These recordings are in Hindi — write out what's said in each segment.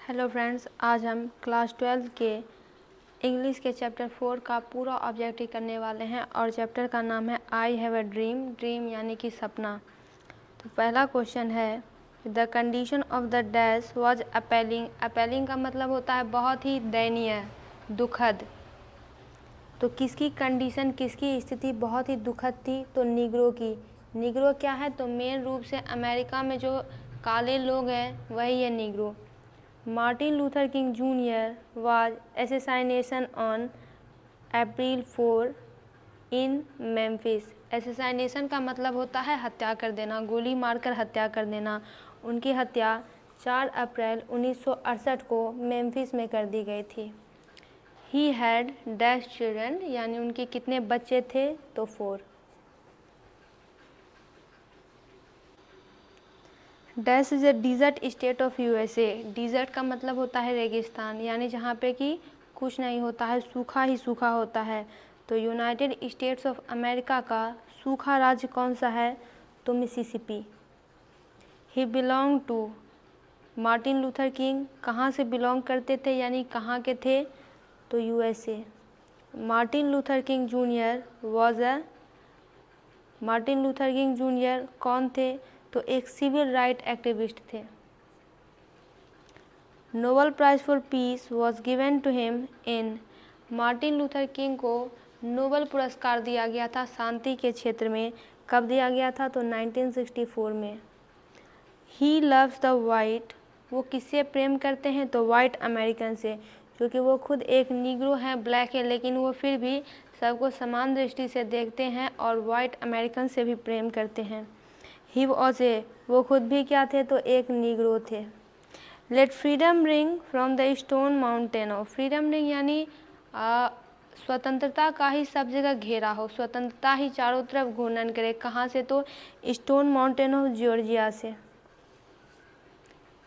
हेलो फ्रेंड्स, आज हम क्लास 12 के इंग्लिश के चैप्टर 4 का पूरा ऑब्जेक्टिव करने वाले हैं और चैप्टर का नाम है I have a dream. Dream यानी कि सपना। तो पहला क्वेश्चन है, the condition of the dash was appealing. Appealing का मतलब होता है बहुत ही दयनीय, दुखद। तो किसकी कंडीशन, किसकी स्थिति बहुत ही दुखद थी? तो निग्रो की। निग्रो क्या है? तो मेन रूप से अमेरिका में जो काले लोग हैं वही है Negro. Martin Luther King junior was assassination on April 4 in Memphis। एसेसाइनेशन का मतलब होता है हत्या कर देना, गोली मारकर हत्या कर देना। उनकी हत्या 4 अप्रैल 1968 को मेम्फिस में कर दी गई थी। ही हैड डैश चिल्ड्रन, यानी उनके कितने बच्चे थे? तो 4। Dash is a desert state of USA. Desert का मतलब होता है रेगिस्तान, यानी जहाँ पे कि कुछ नहीं होता है, सूखा ही सूखा होता है। तो यूनाइटेड स्टेट्स ऑफ अमेरिका का सूखा राज्य कौन सा है? तो Mississippi. He belong to. Martin Luther King कहाँ से बिलोंग करते थे, यानी कहाँ के थे? तो USA. Martin Luther King junior was a. Martin Luther King junior कौन थे? तो एक सिविल राइट एक्टिविस्ट थे। Nobel prize for peace was given to him in. Martin Luther King को नोबेल पुरस्कार दिया गया था शांति के क्षेत्र में। कब दिया गया था? तो 1964 में। He loves the white. वो किससे प्रेम करते हैं? तो वाइट अमेरिकन से, क्योंकि वो खुद एक निग्रो हैं, ब्लैक है, लेकिन वो फिर भी सबको समान दृष्टि से देखते हैं और वाइट अमेरिकन से भी प्रेम करते हैं। He was a. वो खुद भी क्या थे? तो एक निग्रो थे। Let freedom ring from the stone mountain of. Freedom ring यानी स्वतंत्रता का ही सब जगह घेरा हो, स्वतंत्रता ही चारों तरफ घूर्णन करे। कहाँ से? तो स्टोन माउंटेन ऑफ जॉर्जिया से।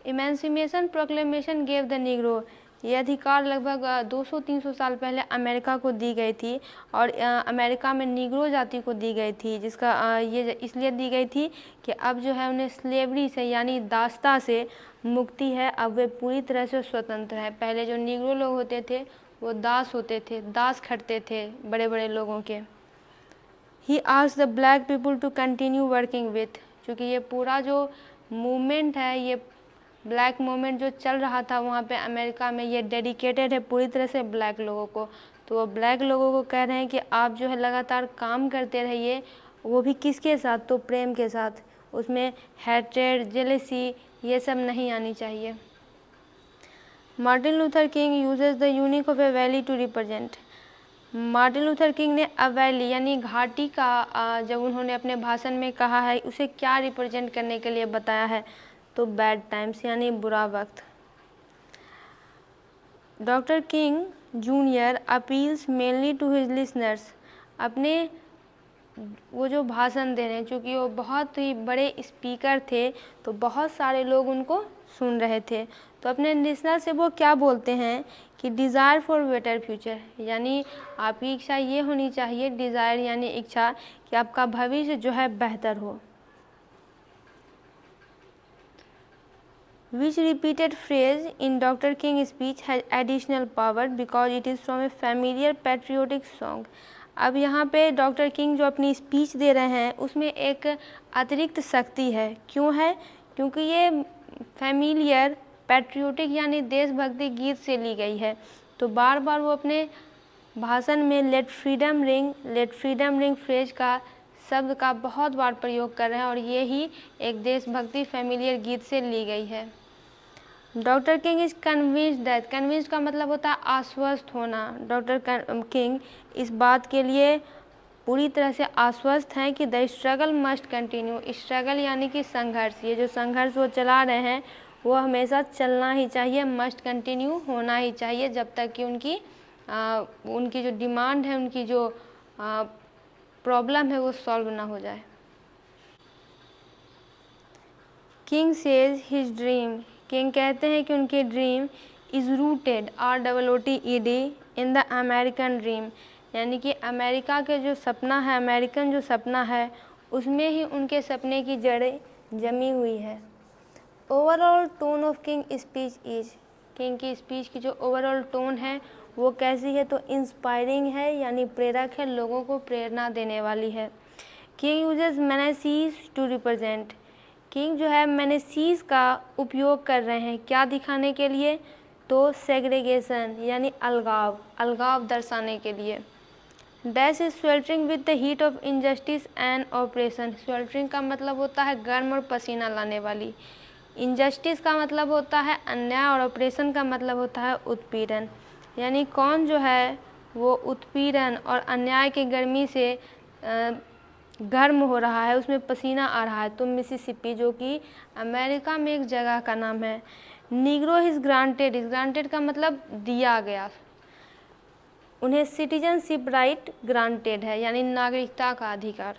Emancipation proclamation gave the Negro. ये अधिकार लगभग 200-300 साल पहले अमेरिका को दी गई थी और अमेरिका में निग्रो जाति को दी गई थी, जिसका ये इसलिए दी गई थी कि अब जो है उन्हें स्लेवरी से यानी दासता से मुक्ति है। अब वे पूरी तरह से स्वतंत्र है। पहले जो निग्रो लोग होते थे वो दास होते थे, दास खटते थे बड़े बड़े लोगों के। He asked the black people to continue working with. क्योंकि ये पूरा जो मूवमेंट है, ये ब्लैक मूवमेंट जो चल रहा था वहाँ पे अमेरिका में, ये डेडिकेटेड है पूरी तरह से ब्लैक लोगों को। तो वो ब्लैक लोगों को कह रहे हैं कि आप जो है लगातार काम करते रहिए, वो भी किसके साथ? तो प्रेम के साथ। उसमें हैट्रेड, जेलेसी ये सब नहीं आनी चाहिए। Martin Luther King uses the unique of a valley to represent. Martin Luther King ने अ वैली यानी घाटी का जब उन्होंने अपने भाषण में कहा है, उसे क्या रिप्रेजेंट करने के लिए बताया है? तो बैड टाइम्स यानी बुरा वक्त। Doctor King junior appeals mainly to his listeners. अपने वो जो भाषण दे रहे हैं, चूँकि वो बहुत ही बड़े स्पीकर थे तो बहुत सारे लोग उनको सुन रहे थे, तो अपने लिसनर से वो क्या बोलते हैं कि डिज़ायर फॉर बेटर फ्यूचर, यानी आपकी इच्छा ये होनी चाहिए, डिज़ायर यानी इच्छा, कि आपका भविष्य जो है बेहतर हो। Which repeated phrase in Dr. King's speech has additional power because it is from a familiar patriotic song। अब यहाँ पे डॉक्टर किंग जो अपनी स्पीच दे रहे हैं उसमें एक अतिरिक्त शक्ति है। क्यों है? क्योंकि ये फैमिलियर पैट्रियोटिक यानी देशभक्ति गीत से ली गई है। तो बार बार वो अपने भाषण में लेट फ्रीडम रिंग फ्रेज का शब्द का बहुत बार प्रयोग कर रहे हैं और ये ही एक देशभक्ति फैमिलियर गीत से ली गई है। Doctor king is convinced that. Convinced का मतलब होता है आश्वस्त होना। डॉक्टर किंग इस बात के लिए पूरी तरह से आश्वस्त हैं कि the struggle must continue. Struggle यानी कि संघर्ष, ये जो संघर्ष वो चला रहे हैं वो हमेशा चलना ही चाहिए, मस्ट कंटिन्यू होना ही चाहिए, जब तक कि उनकी जो डिमांड है, उनकी जो प्रॉब्लम है वो सॉल्व ना हो जाए। King says his dream. King कहते हैं कि उनके dream is rooted ROOTED in the American dream, यानी कि अमेरिका के जो सपना है, अमेरिकन जो सपना है, उसमें ही उनके सपने की जड़ें जमी हुई है। Overall tone of king speech is. King की स्पीच की जो ओवरऑल टोन है वो कैसी है, तो इंस्पायरिंग है, यानी प्रेरक है, लोगों को प्रेरणा देने वाली है। King uses menaces to represent, king जो है मेनेसीज का उपयोग कर रहे हैं क्या दिखाने के लिए, तो सेग्रीगेशन यानी अलगाव दर्शाने के लिए। Dash is sweltering with the heat of injustice and operation, sweltering का मतलब होता है गर्म और पसीना लाने वाली, इनजस्टिस का मतलब होता है अन्याय और ऑपरेशन का मतलब होता है उत्पीड़न। यानी कौन जो है वो उत्पीड़न और अन्याय की गर्मी से गर्म हो रहा है, उसमें पसीना आ रहा है, तो मिसिसिपी जो कि अमेरिका में एक जगह का नाम है। Negro is granted, is granted का मतलब दिया गया, उन्हें सिटीजनशिप राइट ग्रांटेड है, यानी नागरिकता का अधिकार।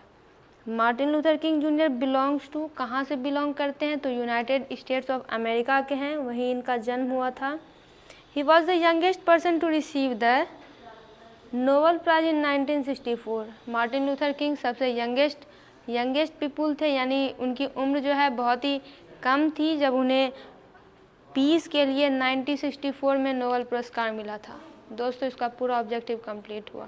Martin Luther King junior belongs to, कहाँ से बिलोंग करते हैं, तो यूनाइटेड स्टेट्स ऑफ अमेरिका के हैं, वहीं इनका जन्म हुआ था। He was the youngest person to receive the Nobel prize in 1964, Martin Luther King सबसे यंगेस्ट पीपुल थे, यानी उनकी उम्र जो है बहुत ही कम थी जब उन्हें पीस के लिए 1964 में नोबेल पुरस्कार मिला था। दोस्तों इसका पूरा ऑब्जेक्टिव कंप्लीट हुआ।